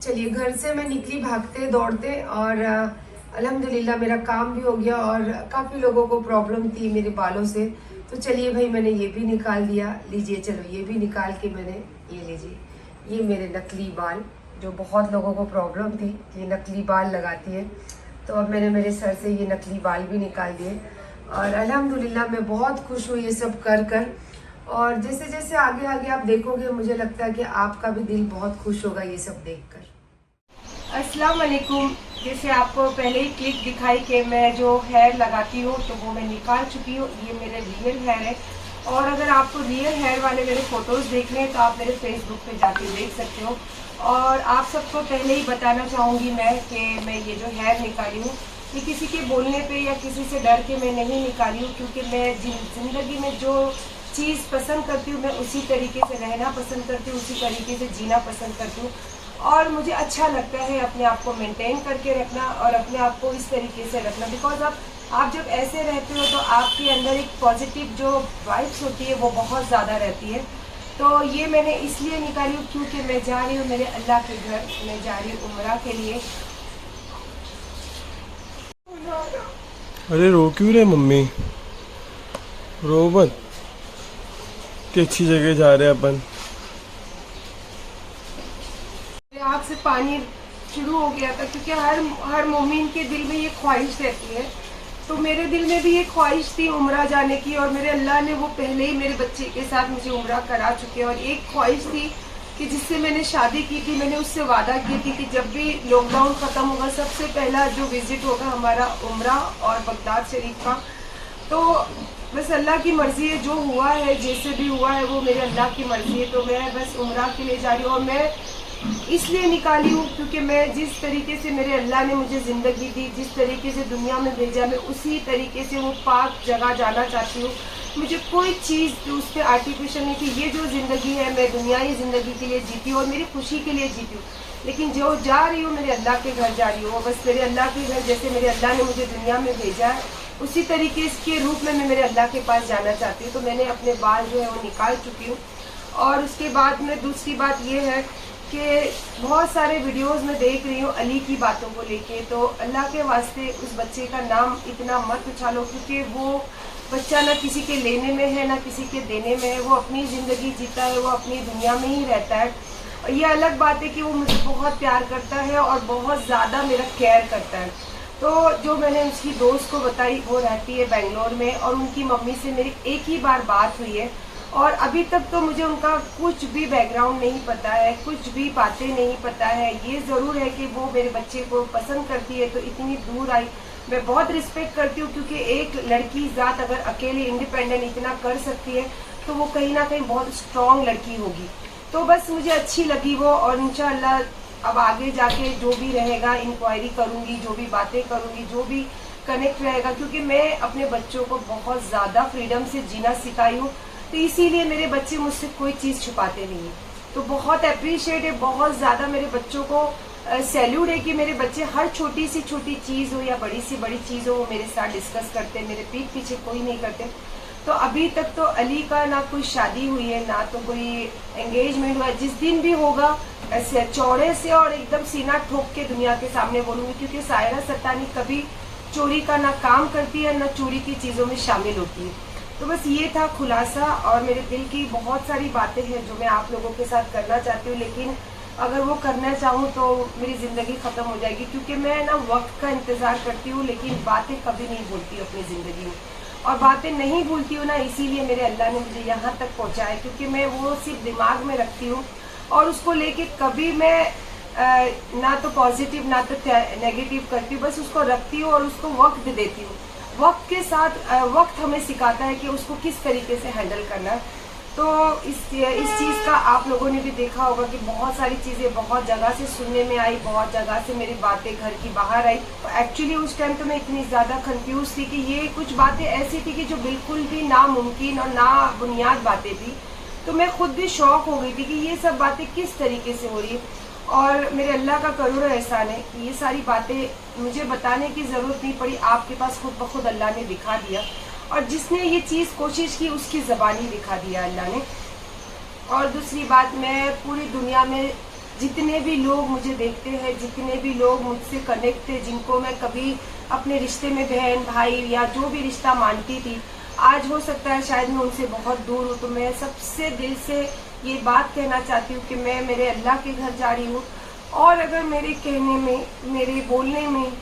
चलिए, घर से मैं निकली भागते दौड़ते और अल्हम्दुलिल्लाह मेरा काम भी हो गया। और काफ़ी लोगों को प्रॉब्लम थी मेरे बालों से, तो चलिए भाई मैंने ये भी निकाल दिया। लीजिए, चलो ये भी निकाल के मैंने, ये लीजिए, ये मेरे नकली बाल, जो बहुत लोगों को प्रॉब्लम थी, ये नकली बाल लगाती है, तो अब मैंने मेरे सर से ये नकली बाल भी निकाल दिए। और अल्हम्दुलिल्लाह मैं बहुत खुश हूँ ये सब कर कर। और जैसे जैसे आगे आगे आप देखोगे, मुझे लगता है कि आपका भी दिल बहुत खुश होगा ये सब देखकर। अस्सलाम वालेकुम। जैसे आपको पहले ही क्लिप दिखाई कि मैं जो हेयर लगाती हूँ तो वो मैं निकाल चुकी हूँ। ये मेरे रियल हेयर है, और अगर आपको रियल हेयर वाले मेरे फोटोज़ देखने हैं तो आप मेरे फेसबुक पे जाके देख सकते हो। और आप सबको पहले ही बताना चाहूँगी मैं कि मैं ये जो हेयर निकाली हूँ, ये किसी के बोलने पे या किसी से डर के मैं नहीं निकाली हूँ, क्योंकि मैं ज़िंदगी में जो चीज़ पसंद करती हूँ मैं उसी तरीके से रहना पसंद करती हूँ, उसी तरीके से जीना पसंद करती हूँ। और मुझे अच्छा लगता है अपने आप को मेंटेन करके रखना और अपने आप को इस तरीके से रखना, बिकॉज आप जब ऐसे रहते हो तो आपके अंदर एक पॉजिटिव जो वाइब्स होती है वो बहुत ज़्यादा रहती है। तो ये मैंने इसलिए निकाली हूँ क्योंकि मैं जा रही हूँ मेरे अल्लाह के घर, मैं जा रही हूँ उम्रा के लिए। अरे रो क्यों रहे मम्मी? रो मत, कि अच्छी जगह जा रहे हैं अपन। मेरे आँख से पानी शुरू हो गया था, क्योंकि हर मोमिन के दिल में ये ख्वाहिश रहती है। तो मेरे दिल में भी ये ख्वाहिश थी उम्रा जाने की, और मेरे अल्लाह ने वो पहले ही मेरे बच्चे के साथ मुझे उम्रा करा चुके हैं। और एक ख्वाहिश थी कि जिससे मैंने शादी की थी, मैंने उससे वादा की थी कि जब भी लॉकडाउन ख़त्म होगा सबसे पहला जो विज़िट होगा हमारा उम्रा और बगदाद शरीफ का। तो बस अल्लाह की मर्ज़ी है, जो हुआ है जैसे भी हुआ है वो मेरे अल्लाह की मर्ज़ी है। तो मैं बस उम्रा के लिए जा रही हूँ, और मैं इसलिए निकाली हूँ क्योंकि मैं जिस तरीके से मेरे अल्लाह ने मुझे ज़िंदगी दी, जिस तरीके से दुनिया में भेजा, मैं उसी तरीके से वो पाक जगह जाना चाहती हूँ। मुझे कोई चीज़ उस पर आर्टिफिशियल नहीं थी। ये जो ज़िंदगी है मैं दुनियावी ज़िंदगी के लिए जीती हूँ और मेरी खुशी के लिए जीती हूँ, लेकिन जो जा रही हूँ मेरे अल्लाह के घर जा रही हूँ। बस मेरे अल्लाह के घर, जैसे मेरे अल्लाह ने मुझे दुनिया में भेजा है उसी तरीके के रूप में मैं मेरे अल्लाह के पास जाना चाहती हूँ। तो मैंने अपने बाल जो है वो निकाल चुकी हूँ। और उसके बाद में दूसरी बात ये है कि बहुत सारे वीडियोस में देख रही हूँ अली की बातों को लेके, तो अल्लाह के वास्ते उस बच्चे का नाम इतना मत उछालो, क्योंकि वो बच्चा ना किसी के लेने में है ना किसी के देने में है। वो अपनी ज़िंदगी जीता है, वो अपनी दुनिया में ही रहता है। और ये अलग बात है कि वो मुझे बहुत प्यार करता है और बहुत ज़्यादा मेरा केयर करता है। तो जो मैंने उसकी दोस्त को बताई, वो रहती है बेंगलोर में, और उनकी मम्मी से मेरी एक ही बार बात हुई है, और अभी तक तो मुझे उनका कुछ भी बैकग्राउंड नहीं पता है, कुछ भी बातें नहीं पता है। ये ज़रूर है कि वो मेरे बच्चे को पसंद करती है, तो इतनी दूर आई। मैं बहुत रिस्पेक्ट करती हूँ, क्योंकि एक लड़की ज़ात अगर अकेले इंडिपेंडेंट इतना कर सकती है तो वो कहीं ना कहीं बहुत स्ट्रॉन्ग लड़की होगी। तो बस मुझे अच्छी लगी वो, और इंशाअल्लाह अब आगे जाके जो भी रहेगा इंक्वायरी करूँगी, जो भी बातें करूँगी, जो भी कनेक्ट रहेगा, क्योंकि मैं अपने बच्चों को बहुत ज़्यादा फ्रीडम से जीना सिखाई हूँ, तो इसीलिए मेरे बच्चे मुझसे कोई चीज़ छुपाते नहीं हैं। तो बहुत अप्रिशिएट है, बहुत ज़्यादा मेरे बच्चों को सैल्यूट है कि मेरे बच्चे हर छोटी सी छोटी चीज़ हो या बड़ी सी बड़ी चीज़ हो वो मेरे साथ डिस्कस करते हैं, मेरे पीठ पीछे कोई नहीं करते। तो अभी तक तो अली का ना कोई शादी हुई है ना तो कोई एंगेजमेंट हुआ है। जिस दिन भी होगा ऐसे चौड़े से और एकदम सीना ठोक के दुनिया के सामने बोलूँगी, क्योंकि सायरा सत्तानी कभी चोरी का ना काम करती है ना चोरी की चीज़ों में शामिल होती है। तो बस ये था खुलासा, और मेरे दिल की बहुत सारी बातें हैं जो मैं आप लोगों के साथ करना चाहती हूँ, लेकिन अगर वो करना चाहूँ तो मेरी ज़िंदगी ख़त्म हो जाएगी, क्योंकि मैं ना वक्त का इंतज़ार करती हूँ लेकिन बातें कभी नहीं भूलती हूँ अपनी ज़िंदगी में। और बातें नहीं भूलती हूँ ना, इसीलिए मेरे अल्लाह ने मुझे यहाँ तक पहुँचाया, क्योंकि मैं वो सिर्फ दिमाग में रखती हूँ और उसको लेके कभी मैं ना तो पॉजिटिव ना तो नेगेटिव करती हूँ, बस उसको रखती हूँ और उसको वक्त देती हूँ। वक्त के साथ वक्त हमें सिखाता है कि उसको किस तरीके से हैंडल करना है। तो इस चीज़ का आप लोगों ने भी देखा होगा कि बहुत सारी चीज़ें बहुत जगह से सुनने में आई, बहुत जगह से मेरी बातें घर की बाहर आई। तो एक्चुअली उस टाइम तो मैं इतनी ज़्यादा कंफ्यूज थी कि ये कुछ बातें ऐसी थी कि जो बिल्कुल भी नामुमकिन और ना बुनियाद बातें थी। तो मैं खुद भी शौक हो गई थी कि ये सब बातें किस तरीके से हो रही है। और मेरे अल्लाह का करोड़ों एहसान है कि ये सारी बातें मुझे बताने की ज़रूरत नहीं पड़ी, आपके पास खुद ब खुद अल्लाह ने दिखा दिया, और जिसने ये चीज़ कोशिश की उसकी ज़बानी दिखा दिया अल्लाह ने। और दूसरी बात, मैं पूरी दुनिया में जितने भी लोग मुझे देखते हैं, जितने भी लोग मुझसे कनेक्ट थे, जिनको मैं कभी अपने रिश्ते में बहन भाई या जो भी रिश्ता मानती थी, आज हो सकता है शायद मैं उनसे बहुत दूर हूँ। तो मैं सबसे दिल से ये बात कहना चाहती हूँ कि मैं मेरे अल्लाह के घर जा रही हूँ, और अगर मेरे कहने में, मेरे बोलने में,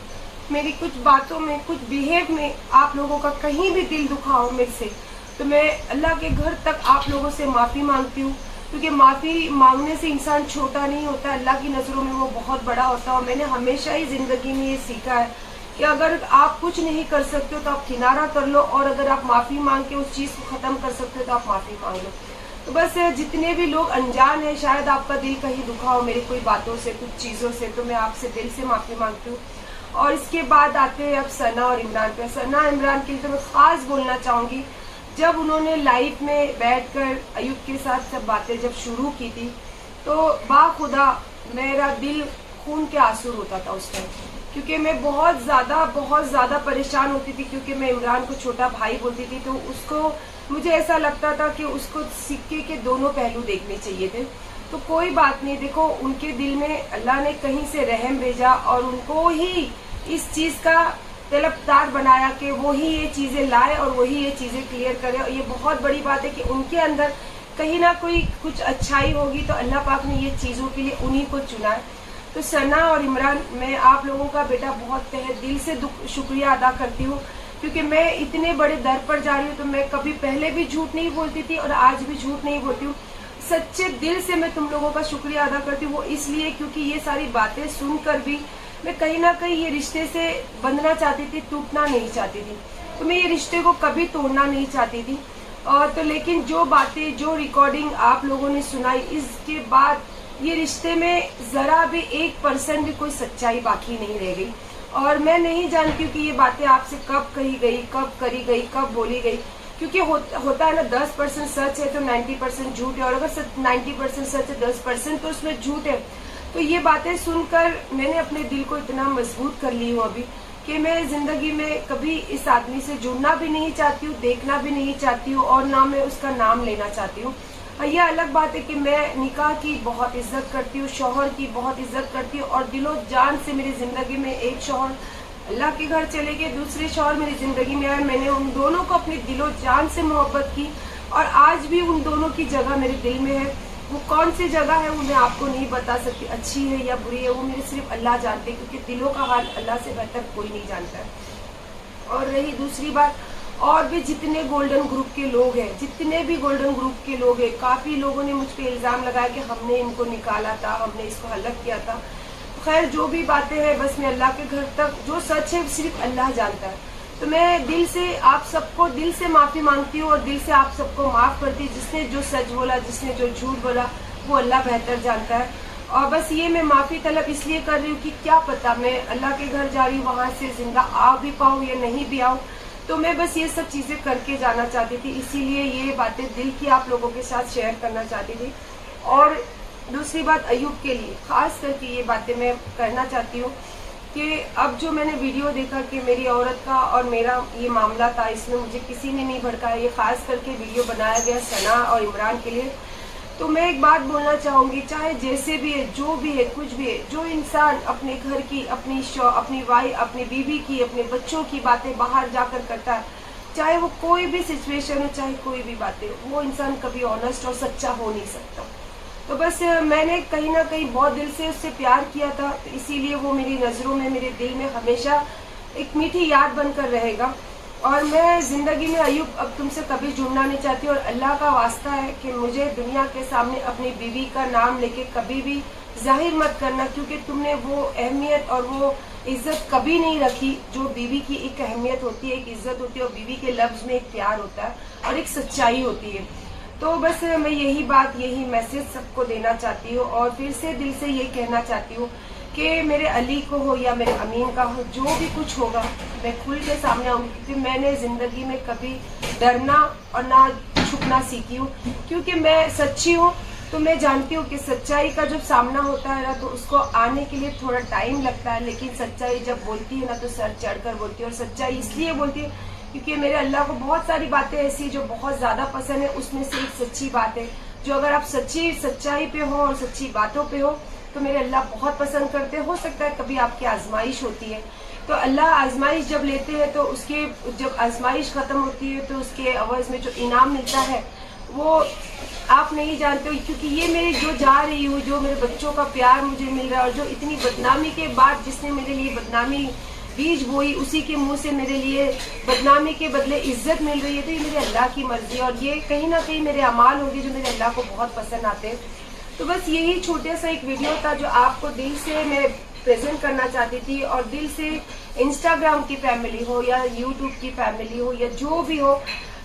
मेरी कुछ बातों में, कुछ बिहेव में आप लोगों का कहीं भी दिल दुखा हो मेरे से, तो मैं अल्लाह के घर तक आप लोगों से माफ़ी मांगती हूँ। क्योंकि माफ़ी मांगने से इंसान छोटा नहीं होता, अल्लाह की नज़रों में वो बहुत बड़ा होता है। और मैंने हमेशा ही ज़िंदगी में ये सीखा है कि अगर आप कुछ नहीं कर सकते हो तो आप किनारा कर लो, और अगर आप माफ़ी मांग के उस चीज़ को ख़त्म कर सकते हो तो आप माफ़ी मांग लो। तो बस जितने भी लोग अनजान हैं, शायद आपका दिल कहीं दुखा हो मेरी कोई बातों से, कुछ चीज़ों से, तो मैं आपसे दिल से माफ़ी मांगती हूँ। और इसके बाद आते हैं अब सना और इमरान पे। सना इमरान के लिए तो मैं ख़ास बोलना चाहूँगी, जब उन्होंने लाइव में बैठकर अयूब के साथ सब बातें जब शुरू की थी, तो बाखुदा मेरा दिल खून के आंसू होता था उस टाइम, क्योंकि मैं बहुत ज़्यादा परेशान होती थी। क्योंकि मैं इमरान को छोटा भाई बोलती थी, तो उसको, मुझे ऐसा लगता था कि उसको सिक्के के दोनों पहलू देखने चाहिए थे। तो कोई बात नहीं, देखो उनके दिल में अल्लाह ने कहीं से रहम भेजा और उनको ही इस चीज़ का तलबदार बनाया कि वो ही ये चीज़ें लाए और वही ये चीज़ें क्लियर करे। और ये बहुत बड़ी बात है कि उनके अंदर कहीं ना कोई कुछ अच्छाई होगी, तो अल्लाह पाक ने ये चीज़ों के लिए उन्हीं को चुना है। तो सना और इमरान, मैं आप लोगों का बेटा बहुत तहे दिल से शुक्रिया अदा करती हूँ, क्योंकि मैं इतने बड़े दर पर जा रही हूँ। तो मैं कभी पहले भी झूठ नहीं बोलती थी और आज भी झूठ नहीं बोलती हूँ। सच्चे दिल से मैं तुम लोगों का शुक्रिया अदा करती हूँ, वो इसलिए क्योंकि ये सारी बातें सुनकर भी मैं कहीं ना कहीं ये रिश्ते से बंधना चाहती थी, टूटना नहीं चाहती थी। तो मैं ये रिश्ते को कभी तोड़ना नहीं चाहती थी। और तो लेकिन जो बातें, जो रिकॉर्डिंग आप लोगों ने सुनाई, इसके बाद ये रिश्ते में ज़रा भी 1% भी कोई सच्चाई बाकी नहीं रह गई। और मैं नहीं जानती हूँ कि ये बातें आपसे कब कही गई, कब करी गई, कब बोली गई। क्योंकि होता है ना, 10% सच है तो 90% झूठ है, और अगर 90% सच है 10% तो उसमें झूठ है। तो ये बातें सुनकर मैंने अपने दिल को इतना मजबूत कर ली हूँ अभी, कि मैं ज़िंदगी में कभी इस आदमी से जुड़ना भी नहीं चाहती हूँ, देखना भी नहीं चाहती हूँ, और ना मैं उसका नाम लेना चाहती हूँ। यह अलग बात है कि मैं निकाह की बहुत इज्जत करती हूँ, शौहर की बहुत इज्जत करती हूँ, और दिलो जान से मेरी ज़िंदगी में एक शौहर अल्लाह के घर चले गए, दूसरे शौहर मेरी ज़िंदगी में आए। मैंने उन दोनों को अपनी दिलो जान से मोहब्बत की, और आज भी उन दोनों की जगह मेरे दिल में है। वो कौन सी जगह है वो मैं आपको नहीं बता सकती, अच्छी है या बुरी है वो मेरे सिर्फ अल्लाह जानते हैं, क्योंकि दिलों का हाल अल्लाह से बेहतर कोई नहीं जानता है। और रही दूसरी बात, और भी जितने गोल्डन ग्रुप के लोग हैं, जितने भी गोल्डन ग्रुप के लोग हैं, काफ़ी लोगों ने मुझ पर इल्ज़ाम लगाया कि हमने इनको निकाला था, हमने इसको हलक किया था। खैर जो भी बातें हैं, बस मैं अल्लाह के घर तक, जो सच है सिर्फ अल्लाह जानता है। तो मैं दिल से आप सबको दिल से माफ़ी मांगती हूँ, और दिल से आप सबको माफ़ करती हूँ। जिसने जो सच बोला, जिसने जो झूठ बोला, वो अल्लाह बेहतर जानता है। और बस ये मैं माफ़ी तलब इसलिए कर रही हूँ कि क्या पता मैं अल्लाह के घर जा रही हूँ, वहाँ से जिंदा आ भी पाऊँ या नहीं भी आऊँ। तो मैं बस ये सब चीज़ें करके जाना चाहती थी, इसीलिए ये बातें दिल की आप लोगों के साथ शेयर करना चाहती थी। और दूसरी बात, अयूब के लिए ख़ास करके ये बातें मैं करना चाहती हूँ कि अब जो मैंने वीडियो देखा कि मेरी औरत का और मेरा ये मामला था, इसमें मुझे किसी ने नहीं भड़काया, ये ख़ास करके वीडियो बनाया गया सना और इमरान के लिए। तो मैं एक बात बोलना चाहूँगी, चाहे जैसे भी है, जो भी है, कुछ भी है, जो इंसान अपने घर की, अपनी वाइफ, अपनी बीवी की, अपने बच्चों की बातें बाहर जाकर करता है, चाहे वो कोई भी सिचुएशन हो, चाहे कोई भी बातें, वो इंसान कभी ऑनेस्ट और सच्चा हो नहीं सकता। तो बस मैंने कहीं ना कहीं बहुत दिल से उससे प्यार किया था, तो इसीलिए वो मेरी नज़रों में, मेरे दिल में हमेशा एक मीठी याद बनकर रहेगा। और मैं ज़िंदगी में अयूब अब तुमसे कभी जुड़ना नहीं चाहती, और अल्लाह का वास्ता है कि मुझे दुनिया के सामने अपनी बीवी का नाम लेके कभी भी जाहिर मत करना, क्योंकि तुमने वो अहमियत और वो इज़्ज़त कभी नहीं रखी जो बीवी की एक अहमियत होती है, एक इज़्ज़त होती है, और बीवी के लफ्ज़ में एक प्यार होता है और एक सच्चाई होती है। तो बस मैं यही बात, यही मैसेज सबको देना चाहती हूँ, और फिर से दिल से यही कहना चाहती हूँ कि मेरे अली को हो या मेरे अमीन का हो, जो भी कुछ होगा मैं खुल के सामने आऊँगी, क्योंकि मैंने ज़िंदगी में कभी डरना और ना छुपना सीखी हूँ, क्योंकि मैं सच्ची हूँ। तो मैं जानती हूँ कि सच्चाई का जब सामना होता है ना, तो उसको आने के लिए थोड़ा टाइम लगता है, लेकिन सच्चाई जब बोलती है ना, तो सर चढ़कर बोलती है। और सच्चाई इसलिए बोलती है क्योंकि मेरे अल्लाह को बहुत सारी बातें ऐसी जो बहुत ज़्यादा पसंद है, उसमें से एक सच्ची बात है, जो अगर आप सच्चाई पे हो और सच्ची बातों पे हो, तो मेरे अल्लाह बहुत पसंद करते हैं। हो सकता है कभी आपकी आजमाइश होती है, तो अल्लाह आजमाइश जब लेते हैं तो उसके जब आजमाइश ख़त्म होती है तो उसके अवज़ में जो इनाम मिलता है वो आप नहीं जानते हो। क्योंकि ये मेरे जो जा रही हूँ, जो मेरे बच्चों का प्यार मुझे मिल रहा है, और जो इतनी बदनामी के बाद जिसने मेरे लिए बदनामी बीज बोई, उसी के मुंह से मेरे लिए बदनामी के बदले इज्जत मिल रही है, तो ये मेरे अल्लाह की मर्जी है। और ये कहीं ना कहीं मेरे अमाल होंगे जो मेरे अल्लाह को बहुत पसंद आते हैं। तो बस यही छोटा सा एक वीडियो था जो आपको दिल से मैं प्रेजेंट करना चाहती थी, और दिल से इंस्टाग्राम की फैमिली हो या यूट्यूब की फैमिली हो या जो भी हो,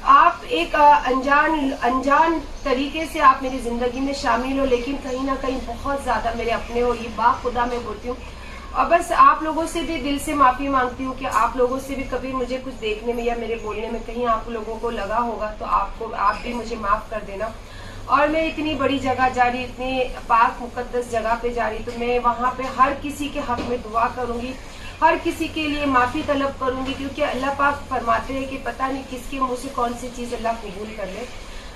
आप एक अनजान तरीके से आप मेरी जिंदगी में शामिल हो, लेकिन कहीं ना कहीं बहुत ज्यादा मेरे अपने हो, ये बाखुदा मैं बोलती हूँ। और बस आप लोगों से भी दिल से माफी मांगती हूँ कि आप लोगों से भी कभी मुझे कुछ देखने में या मेरे बोलने में कहीं आप लोगों को लगा होगा तो आप भी मुझे माफ कर देना। और मैं इतनी बड़ी जगह जा रही, इतनी पाक मुकद्दस जगह पे जा रही, तो मैं वहाँ पे हर किसी के हक में दुआ करूंगी, हर किसी के लिए माफी तलब करूंगी, क्योंकि अल्लाह पाक फरमाते हैं कि पता नहीं किसके मुंह से कौन सी चीज अल्लाह कबूल कर ले।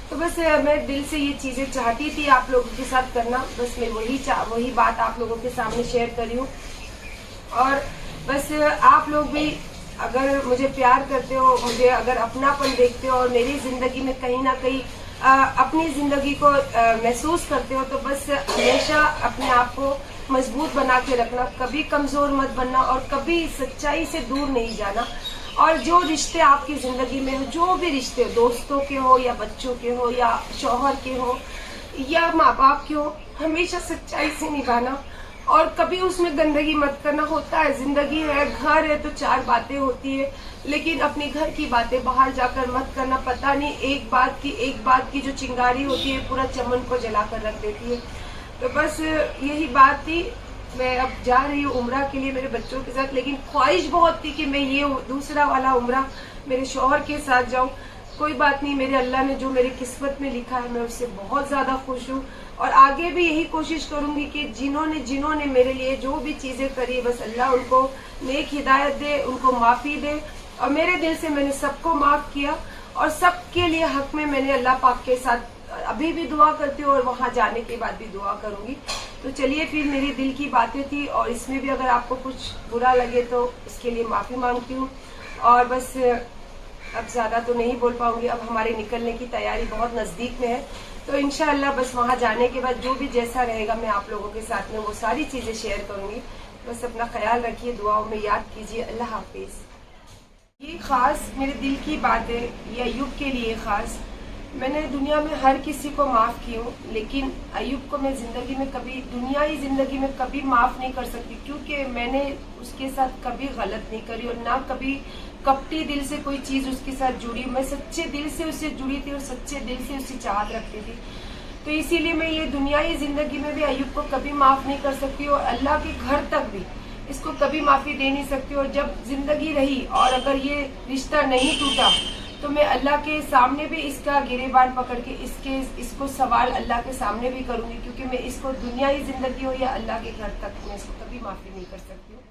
तो बस मैं दिल से ये चीजें चाहती थी आप लोगों के साथ करना, बस मैं वही बात आप लोगों के सामने शेयर करी हूँ। और बस आप लोग भी अगर मुझे प्यार करते हो, मुझे अगर अपनापन देखते हो और मेरी जिंदगी में कहीं ना कहीं अपनी जिंदगी को महसूस करते हो, तो बस हमेशा अपने आप को मजबूत बना के रखना, कभी कमजोर मत बनना और कभी सच्चाई से दूर नहीं जाना। और जो रिश्ते आपकी जिंदगी में हो, जो भी रिश्ते हो, दोस्तों के हो या बच्चों के हो या शौहर के हो या माँ बाप के हो, हमेशा सच्चाई से निभाना और कभी उसमें गंदगी मत करना। होता है, जिंदगी है, घर है तो चार बातें होती है, लेकिन अपने घर की बातें बाहर जाकर मत करना। पता नहीं एक बात की जो चिंगारी होती है पूरा चमन को जलाकर रख देती है। तो बस यही बात थी। मैं अब जा रही हूँ उम्रा के लिए मेरे बच्चों के साथ, लेकिन ख्वाहिश बहुत थी कि मैं ये दूसरा वाला उम्रा मेरे शौहर के साथ जाऊं। कोई बात नहीं, मेरे अल्लाह ने जो मेरी किस्मत में लिखा है मैं उससे बहुत ज्यादा खुश हूँ, और आगे भी यही कोशिश करूंगी कि जिन्होंने मेरे लिए जो भी चीजें करी, बस अल्लाह उनको नेक हिदायत दे, उनको माफी दे। और मेरे दिल से मैंने सबको माफ किया और सबके लिए हक में मैंने अल्लाह पाक के साथ अभी भी दुआ करती हूँ और वहां जाने के बाद भी दुआ करूंगी। तो चलिए, फिर मेरी दिल की बातें थी और इसमें भी अगर आपको कुछ बुरा लगे तो इसके लिए माफी मांगती हूँ। और बस अब ज्यादा तो नहीं बोल पाऊंगी, अब हमारे निकलने की तैयारी बहुत नजदीक में है। तो इंशाअल्लाह बस वहां जाने के बाद जो भी जैसा रहेगा मैं आप लोगों के साथ में वो सारी चीजें शेयर करूंगी। बस अपना ख्याल रखिए, दुआओं में याद कीजिए। अल्लाह हाफिज। ये खास मेरे दिल की बात है, ये अयूब के लिए खास। मैंने दुनिया में हर किसी को माफ की हूँ, लेकिन अयूब को मैं जिंदगी में कभी, दुनियाई जिंदगी में कभी माफ नहीं कर सकती, क्योंकि मैंने उसके साथ कभी गलत नहीं करी और ना कभी कपटी दिल से कोई चीज उसके साथ जुड़ी। मैं सच्चे दिल से उससे जुड़ी थी और सच्चे दिल से उससे चाहत रखती थी। तो इसीलिए मैं ये दुनियाई जिंदगी में भी अयूब को कभी माफ नहीं कर सकती और अल्लाह के घर तक भी इसको कभी माफी दे नहीं सकती। और जब जिंदगी रही और अगर ये रिश्ता नहीं टूटा तो मैं अल्लाह के सामने भी इसका गिरेबान पकड़ के इसको सवाल अल्लाह के सामने भी करूंगी, क्योंकि मैं इसको दुनियाई जिंदगी हो या अल्लाह के घर तक मैं इसको कभी माफी नहीं कर सकती हूँ।